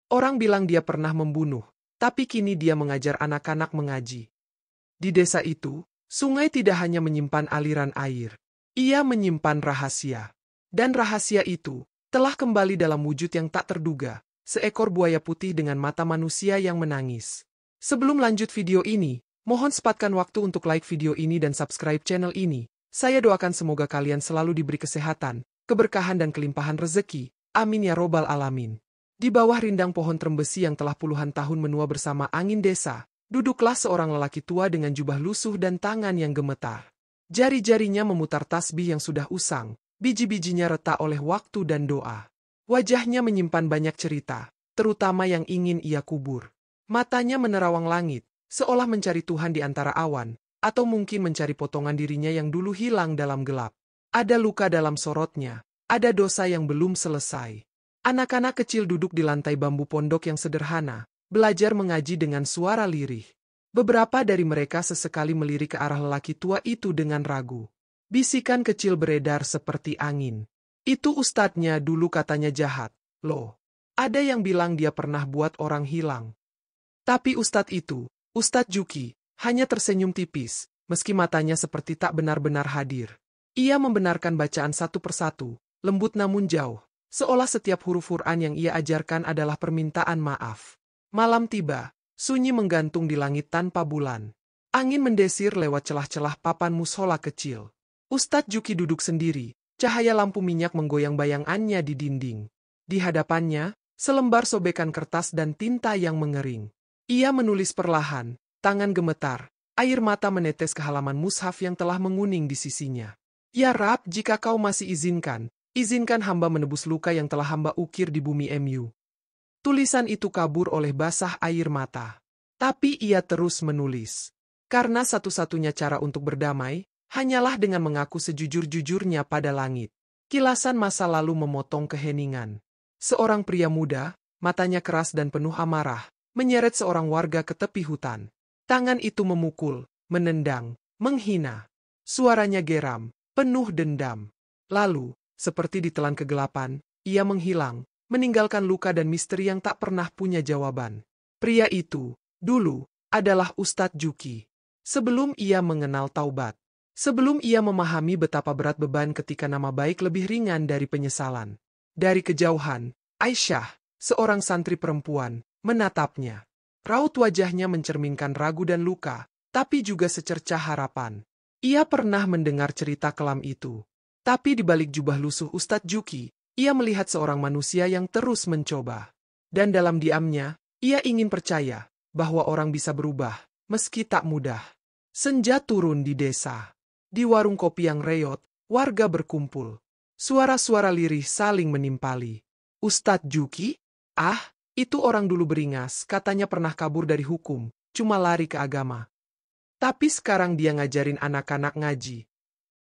Orang bilang dia pernah membunuh, tapi kini dia mengajar anak-anak mengaji. Di desa itu, sungai tidak hanya menyimpan aliran air. Ia menyimpan rahasia. Dan rahasia itu telah kembali dalam wujud yang tak terduga, seekor buaya putih dengan mata manusia yang menangis. Sebelum lanjut video ini, mohon sempatkan waktu untuk like video ini dan subscribe channel ini. Saya doakan semoga kalian selalu diberi kesehatan, keberkahan dan kelimpahan rezeki. Amin ya robbal alamin. Di bawah rindang pohon trembesi yang telah puluhan tahun menua bersama angin desa, duduklah seorang lelaki tua dengan jubah lusuh dan tangan yang gemetar. Jari-jarinya memutar tasbih yang sudah usang, biji-bijinya retak oleh waktu dan doa. Wajahnya menyimpan banyak cerita, terutama yang ingin ia kubur. Matanya menerawang langit, seolah mencari Tuhan di antara awan, atau mungkin mencari potongan dirinya yang dulu hilang dalam gelap. Ada luka dalam sorotnya, ada dosa yang belum selesai. Anak-anak kecil duduk di lantai bambu pondok yang sederhana, belajar mengaji dengan suara lirih. Beberapa dari mereka sesekali melirik ke arah lelaki tua itu dengan ragu. Bisikan kecil beredar seperti angin. Itu ustadznya dulu katanya jahat. Loh, ada yang bilang dia pernah buat orang hilang. Tapi ustadz itu, Ustadz Juki, hanya tersenyum tipis, meski matanya seperti tak benar-benar hadir. Ia membenarkan bacaan satu persatu, lembut namun jauh, seolah setiap huruf Quran yang ia ajarkan adalah permintaan maaf. Malam tiba. Sunyi menggantung di langit tanpa bulan. Angin mendesir lewat celah-celah papan mushola kecil. Ustadz Juki duduk sendiri, cahaya lampu minyak menggoyang bayangannya di dinding. Di hadapannya, selembar sobekan kertas dan tinta yang mengering. Ia menulis perlahan, tangan gemetar, air mata menetes ke halaman mushaf yang telah menguning di sisinya. Ya Rab, jika kau masih izinkan hamba menebus luka yang telah hamba ukir di bumi MU. Tulisan itu kabur oleh basah air mata. Tapi ia terus menulis. Karena satu-satunya cara untuk berdamai, hanyalah dengan mengaku sejujur-jujurnya pada langit. Kilasan masa lalu memotong keheningan. Seorang pria muda, matanya keras dan penuh amarah, menyeret seorang warga ke tepi hutan. Tangan itu memukul, menendang, menghina. Suaranya geram, penuh dendam. Lalu, seperti ditelan kegelapan, ia menghilang, meninggalkan luka dan misteri yang tak pernah punya jawaban. Pria itu, dulu, adalah Ustadz Juki. Sebelum ia mengenal taubat. Sebelum ia memahami betapa berat beban ketika nama baik lebih ringan dari penyesalan. Dari kejauhan, Aisyah, seorang santri perempuan, menatapnya. Raut wajahnya mencerminkan ragu dan luka, tapi juga secercah harapan. Ia pernah mendengar cerita kelam itu. Tapi di balik jubah lusuh Ustadz Juki, ia melihat seorang manusia yang terus mencoba. Dan dalam diamnya, ia ingin percaya bahwa orang bisa berubah, meski tak mudah. Senja turun di desa. Di warung kopi yang reot, warga berkumpul. Suara-suara lirih saling menimpali. Ustadz Juki? Ah, itu orang dulu beringas, katanya pernah kabur dari hukum, cuma lari ke agama. Tapi sekarang dia ngajarin anak-anak ngaji.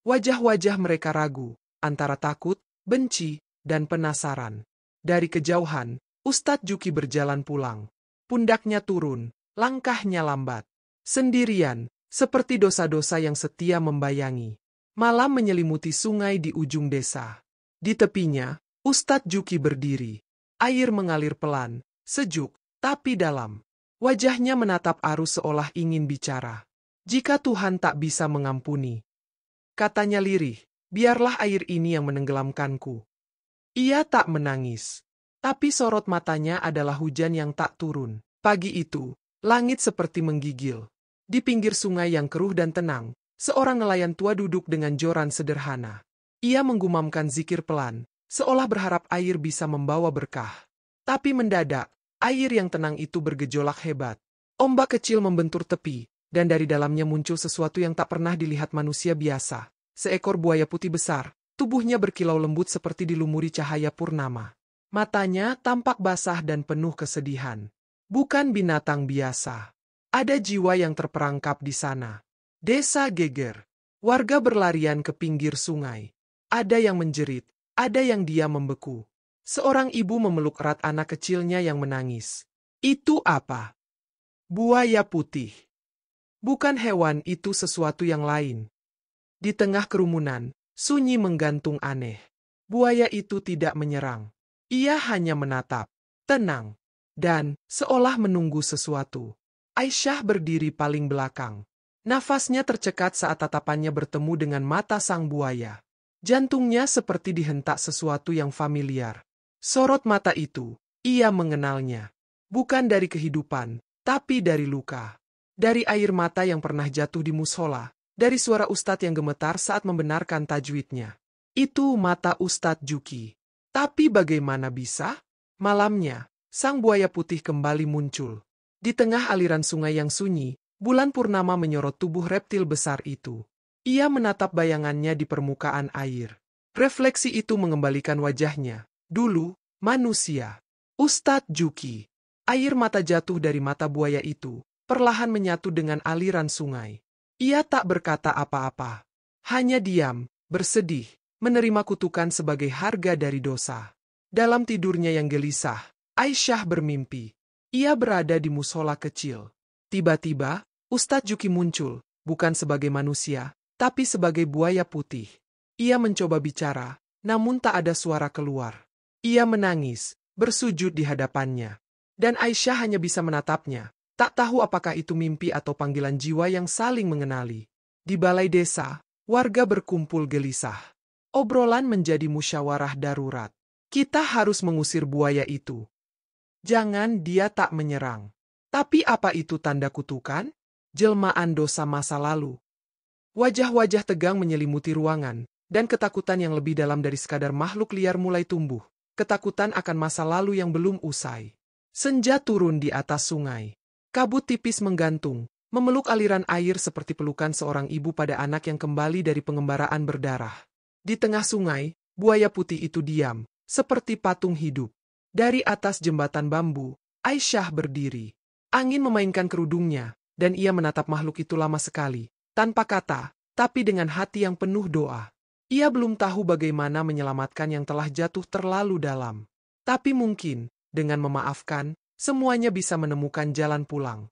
Wajah-wajah mereka ragu, antara takut, benci, dan penasaran. Dari kejauhan, Ustadz Juki berjalan pulang. Pundaknya turun, langkahnya lambat. Sendirian, seperti dosa-dosa yang setia membayangi. Malam menyelimuti sungai di ujung desa. Di tepinya, Ustadz Juki berdiri. Air mengalir pelan, sejuk, tapi dalam. Wajahnya menatap arus seolah ingin bicara. Jika Tuhan tak bisa mengampuni, katanya lirih, biarlah air ini yang menenggelamkanku. Ia tak menangis, tapi sorot matanya adalah hujan yang tak turun. Pagi itu, langit seperti menggigil. Di pinggir sungai yang keruh dan tenang, seorang nelayan tua duduk dengan joran sederhana. Ia menggumamkan zikir pelan, seolah berharap air bisa membawa berkah. Tapi mendadak, air yang tenang itu bergejolak hebat. Ombak kecil membentur tepi, dan dari dalamnya muncul sesuatu yang tak pernah dilihat manusia biasa. Seekor buaya putih besar. Tubuhnya berkilau lembut seperti dilumuri cahaya purnama. Matanya tampak basah dan penuh kesedihan. Bukan binatang biasa. Ada jiwa yang terperangkap di sana. Desa geger. Warga berlarian ke pinggir sungai. Ada yang menjerit, ada yang diam membeku. Seorang ibu memeluk erat anak kecilnya yang menangis. Itu apa? Buaya putih. Bukan hewan, itu sesuatu yang lain. Di tengah kerumunan, sunyi menggantung aneh. Buaya itu tidak menyerang. Ia hanya menatap. Tenang. Dan, seolah menunggu sesuatu, Aisyah berdiri paling belakang. Nafasnya tercekat saat tatapannya bertemu dengan mata sang buaya. Jantungnya seperti dihentak sesuatu yang familiar. Sorot mata itu, ia mengenalnya. Bukan dari kehidupan, tapi dari luka. Dari air mata yang pernah jatuh di musola, dari suara ustadz yang gemetar saat membenarkan tajwidnya. Itu mata Ustadz Juki. Tapi bagaimana bisa? Malamnya, sang buaya putih kembali muncul. Di tengah aliran sungai yang sunyi, bulan purnama menyorot tubuh reptil besar itu. Ia menatap bayangannya di permukaan air. Refleksi itu mengembalikan wajahnya. Dulu, manusia. Ustadz Juki. Air mata jatuh dari mata buaya itu, perlahan menyatu dengan aliran sungai. Ia tak berkata apa-apa. Hanya diam, bersedih, menerima kutukan sebagai harga dari dosa. Dalam tidurnya yang gelisah, Aisyah bermimpi. Ia berada di musola kecil. Tiba-tiba, Ustadz Juki muncul, bukan sebagai manusia, tapi sebagai buaya putih. Ia mencoba bicara, namun tak ada suara keluar. Ia menangis, bersujud di hadapannya. Dan Aisyah hanya bisa menatapnya, tak tahu apakah itu mimpi atau panggilan jiwa yang saling mengenali. Di balai desa, warga berkumpul gelisah. Obrolan menjadi musyawarah darurat. Kita harus mengusir buaya itu. Jangan dia tak menyerang. Tapi apa itu tanda kutukan? Jelmaan dosa masa lalu. Wajah-wajah tegang menyelimuti ruangan, dan ketakutan yang lebih dalam dari sekadar makhluk liar mulai tumbuh. Ketakutan akan masa lalu yang belum usai. Senja turun di atas sungai. Kabut tipis menggantung, memeluk aliran air seperti pelukan seorang ibu pada anak yang kembali dari pengembaraan berdarah. Di tengah sungai, buaya putih itu diam, seperti patung hidup. Dari atas jembatan bambu, Aisyah berdiri. Angin memainkan kerudungnya, dan ia menatap makhluk itu lama sekali, tanpa kata, tapi dengan hati yang penuh doa. Ia belum tahu bagaimana menyelamatkan yang telah jatuh terlalu dalam. Tapi mungkin, dengan memaafkan, semuanya bisa menemukan jalan pulang.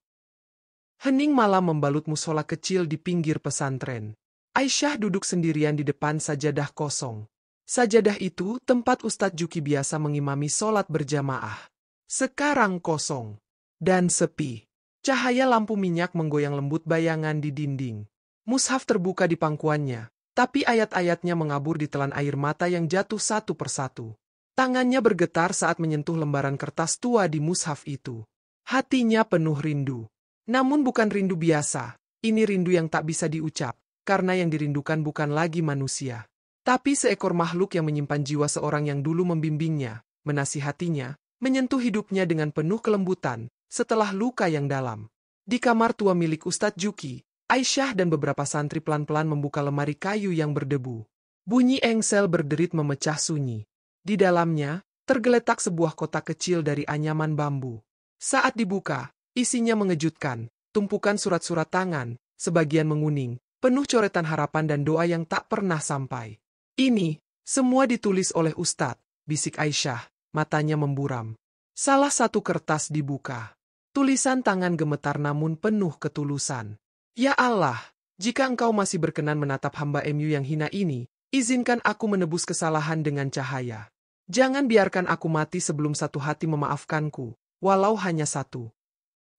Hening malam membalut musola kecil di pinggir pesantren. Aisyah duduk sendirian di depan sajadah kosong. Sajadah itu tempat Ustadz Juki biasa mengimami sholat berjamaah. Sekarang kosong dan sepi. Cahaya lampu minyak menggoyang lembut bayangan di dinding. Mushaf terbuka di pangkuannya, tapi ayat-ayatnya mengabur di telan air mata yang jatuh satu persatu. Tangannya bergetar saat menyentuh lembaran kertas tua di mushaf itu. Hatinya penuh rindu. Namun bukan rindu biasa, ini rindu yang tak bisa diucap, karena yang dirindukan bukan lagi manusia. Tapi seekor makhluk yang menyimpan jiwa seorang yang dulu membimbingnya, menasihatinya, menyentuh hidupnya dengan penuh kelembutan, setelah luka yang dalam. Di kamar tua milik Ustadz Juki, Aisyah dan beberapa santri pelan-pelan membuka lemari kayu yang berdebu. Bunyi engsel berderit memecah sunyi. Di dalamnya, tergeletak sebuah kotak kecil dari anyaman bambu. Saat dibuka, isinya mengejutkan, tumpukan surat-surat tangan, sebagian menguning, penuh coretan harapan dan doa yang tak pernah sampai. Ini, semua ditulis oleh Ustadz, bisik Aisyah, matanya memburam. Salah satu kertas dibuka. Tulisan tangan gemetar namun penuh ketulusan. Ya Allah, jika engkau masih berkenan menatap hamba MU yang hina ini, izinkan aku menebus kesalahan dengan cahaya. Jangan biarkan aku mati sebelum satu hati memaafkanku, walau hanya satu.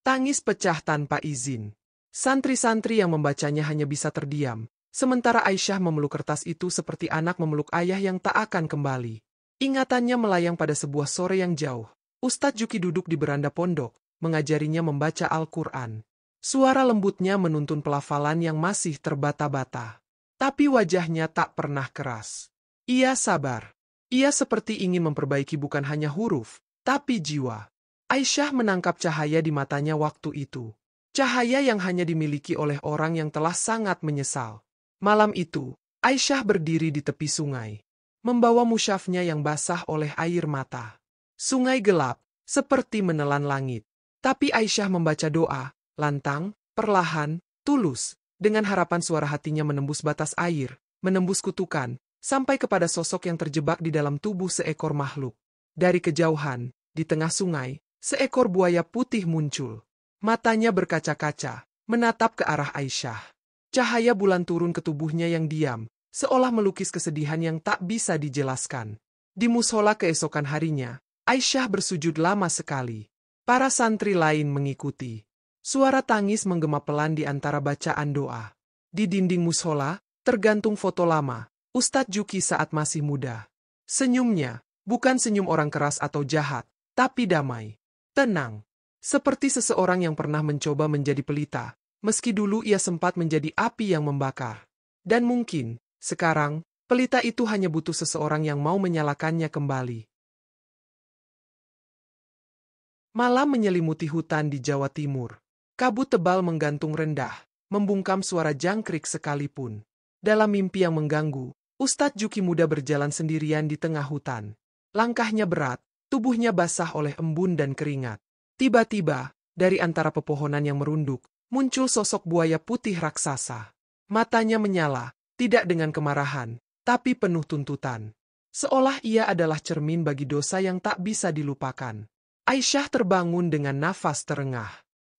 Tangis pecah tanpa izin. Santri-santri yang membacanya hanya bisa terdiam, sementara Aisyah memeluk kertas itu seperti anak memeluk ayah yang tak akan kembali. Ingatannya melayang pada sebuah sore yang jauh. Ustadz Juki duduk di beranda pondok, mengajarinya membaca Al-Quran. Suara lembutnya menuntun pelafalan yang masih terbata-bata. Tapi wajahnya tak pernah keras. Ia sabar. Ia seperti ingin memperbaiki bukan hanya huruf, tapi jiwa. Aisyah menangkap cahaya di matanya waktu itu. Cahaya yang hanya dimiliki oleh orang yang telah sangat menyesal. Malam itu, Aisyah berdiri di tepi sungai, membawa musyafnya yang basah oleh air mata. Sungai gelap, seperti menelan langit. Tapi Aisyah membaca doa, lantang, perlahan, tulus, dengan harapan suara hatinya menembus batas air, menembus kutukan, sampai kepada sosok yang terjebak di dalam tubuh seekor makhluk. Dari kejauhan, di tengah sungai, seekor buaya putih muncul. Matanya berkaca-kaca, menatap ke arah Aisyah. Cahaya bulan turun ke tubuhnya yang diam, seolah melukis kesedihan yang tak bisa dijelaskan. Di musola keesokan harinya, Aisyah bersujud lama sekali. Para santri lain mengikuti. Suara tangis menggema pelan di antara bacaan doa. Di dinding mushola, tergantung foto lama, Ustadz Juki saat masih muda. Senyumnya, bukan senyum orang keras atau jahat, tapi damai. Tenang. Seperti seseorang yang pernah mencoba menjadi pelita, meski dulu ia sempat menjadi api yang membakar. Dan mungkin, sekarang, pelita itu hanya butuh seseorang yang mau menyalakannya kembali. Malam menyelimuti hutan di Jawa Timur. Kabut tebal menggantung rendah, membungkam suara jangkrik sekalipun. Dalam mimpi yang mengganggu, Ustadz Juki muda berjalan sendirian di tengah hutan. Langkahnya berat, tubuhnya basah oleh embun dan keringat. Tiba-tiba, dari antara pepohonan yang merunduk, muncul sosok buaya putih raksasa. Matanya menyala, tidak dengan kemarahan, tapi penuh tuntutan. Seolah ia adalah cermin bagi dosa yang tak bisa dilupakan. Aisyah terbangun dengan nafas terengah.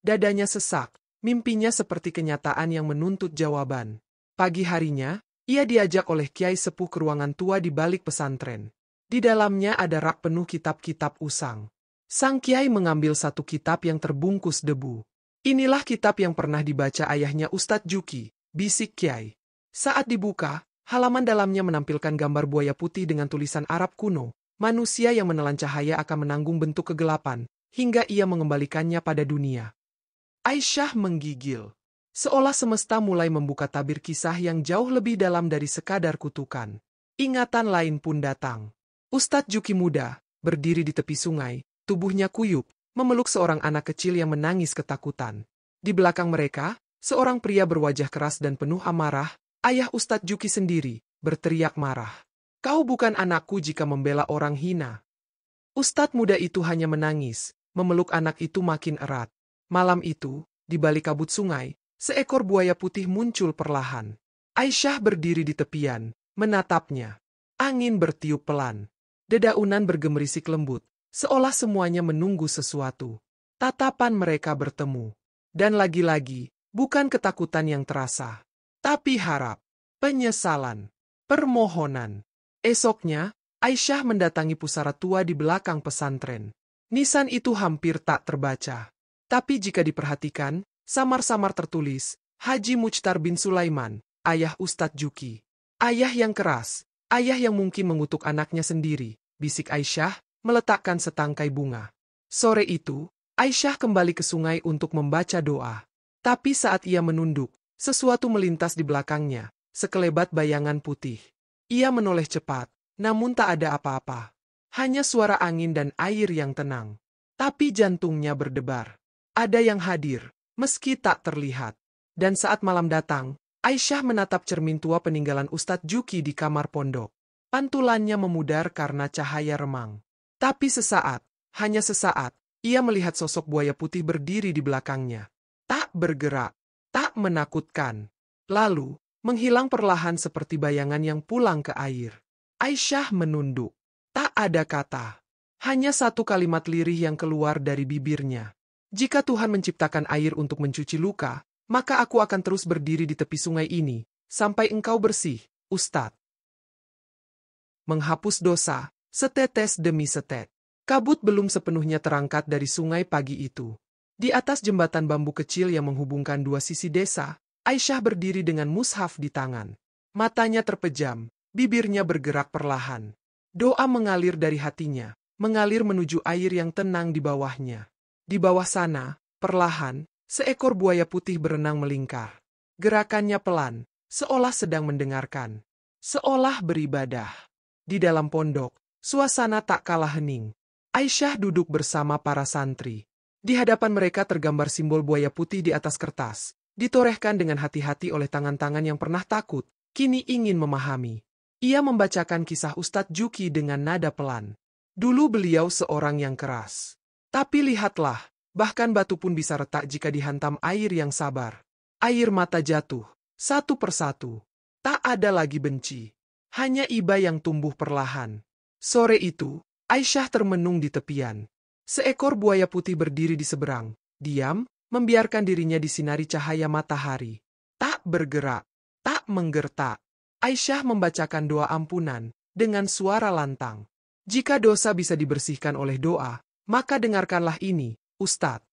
Dadanya sesak, mimpinya seperti kenyataan yang menuntut jawaban. Pagi harinya, ia diajak oleh Kiai Sepuh ke ruangan tua di balik pesantren. Di dalamnya ada rak penuh kitab-kitab usang. Sang Kiai mengambil satu kitab yang terbungkus debu. Inilah kitab yang pernah dibaca ayahnya Ustadz Juki, bisik Kiai. Saat dibuka, halaman dalamnya menampilkan gambar buaya putih dengan tulisan Arab kuno. Manusia yang menelan cahaya akan menanggung bentuk kegelapan, hingga ia mengembalikannya pada dunia. Aisyah menggigil. Seolah semesta mulai membuka tabir kisah yang jauh lebih dalam dari sekadar kutukan. Ingatan lain pun datang. Ustadz Juki muda, berdiri di tepi sungai, tubuhnya kuyup, memeluk seorang anak kecil yang menangis ketakutan. Di belakang mereka, seorang pria berwajah keras dan penuh amarah, ayah Ustadz Juki sendiri, berteriak marah. Kau bukan anakku jika membela orang hina. Ustadz muda itu hanya menangis, memeluk anak itu makin erat. Malam itu, di balik kabut sungai, seekor buaya putih muncul perlahan. Aisyah berdiri di tepian, menatapnya. Angin bertiup pelan. Dedaunan bergemerisik lembut, seolah semuanya menunggu sesuatu. Tatapan mereka bertemu. Dan lagi-lagi, bukan ketakutan yang terasa, tapi harap, penyesalan, permohonan. Esoknya, Aisyah mendatangi pusara tua di belakang pesantren. Nisan itu hampir tak terbaca. Tapi jika diperhatikan, samar-samar tertulis, Haji Muchtar bin Sulaiman, ayah Ustadz Juki. Ayah yang keras, ayah yang mungkin mengutuk anaknya sendiri, bisik Aisyah, meletakkan setangkai bunga. Sore itu, Aisyah kembali ke sungai untuk membaca doa. Tapi saat ia menunduk, sesuatu melintas di belakangnya, sekelebat bayangan putih. Ia menoleh cepat, namun tak ada apa-apa. Hanya suara angin dan air yang tenang. Tapi jantungnya berdebar. Ada yang hadir, meski tak terlihat. Dan saat malam datang, Aisyah menatap cermin tua peninggalan Ustadz Juki di kamar pondok. Pantulannya memudar karena cahaya remang. Tapi sesaat, hanya sesaat, ia melihat sosok buaya putih berdiri di belakangnya. Tak bergerak, tak menakutkan. Lalu, menghilang perlahan seperti bayangan yang pulang ke air. Aisyah menunduk. Tak ada kata. Hanya satu kalimat lirih yang keluar dari bibirnya. Jika Tuhan menciptakan air untuk mencuci luka, maka aku akan terus berdiri di tepi sungai ini, sampai engkau bersih, Ustadz. Menghapus dosa, setetes demi setet. Kabut belum sepenuhnya terangkat dari sungai pagi itu. Di atas jembatan bambu kecil yang menghubungkan dua sisi desa, Aisyah berdiri dengan mushaf di tangan. Matanya terpejam, bibirnya bergerak perlahan. Doa mengalir dari hatinya, mengalir menuju air yang tenang di bawahnya. Di bawah sana, perlahan, seekor buaya putih berenang melingkar. Gerakannya pelan, seolah sedang mendengarkan. Seolah beribadah. Di dalam pondok, suasana tak kalah hening. Aisyah duduk bersama para santri. Di hadapan mereka tergambar simbol buaya putih di atas kertas. Ditorehkan dengan hati-hati oleh tangan-tangan yang pernah takut, kini ingin memahami. Ia membacakan kisah Ustadz Juki dengan nada pelan. Dulu beliau seorang yang keras. Tapi lihatlah, bahkan batu pun bisa retak jika dihantam air yang sabar. Air mata jatuh, satu persatu. Tak ada lagi benci. Hanya iba yang tumbuh perlahan. Sore itu, Aisyah termenung di tepian. Seekor buaya putih berdiri di seberang, diam, membiarkan dirinya disinari cahaya matahari. Tak bergerak, tak menggertak. Aisyah membacakan doa ampunan dengan suara lantang. Jika dosa bisa dibersihkan oleh doa, maka dengarkanlah ini, Ustadz.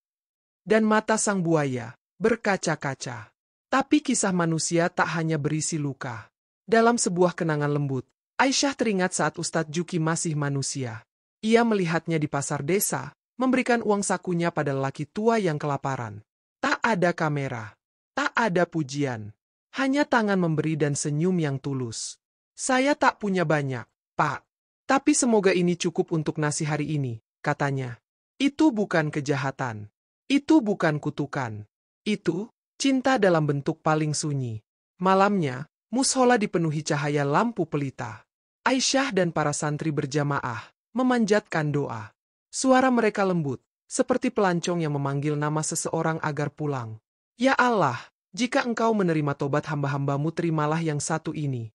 Dan mata sang buaya berkaca-kaca. Tapi kisah manusia tak hanya berisi luka. Dalam sebuah kenangan lembut, Aisyah teringat saat Ustadz Juki masih manusia. Ia melihatnya di pasar desa, memberikan uang sakunya pada lelaki tua yang kelaparan. Tak ada kamera, tak ada pujian, hanya tangan memberi dan senyum yang tulus. Saya tak punya banyak, Pak. Tapi semoga ini cukup untuk nasi hari ini, katanya. Itu bukan kejahatan. Itu bukan kutukan. Itu cinta dalam bentuk paling sunyi. Malamnya, mushola dipenuhi cahaya lampu pelita. Aisyah dan para santri berjamaah memanjatkan doa. Suara mereka lembut, seperti pelancong yang memanggil nama seseorang agar pulang. Ya Allah, jika engkau menerima tobat hamba-hambamu, terimalah yang satu ini.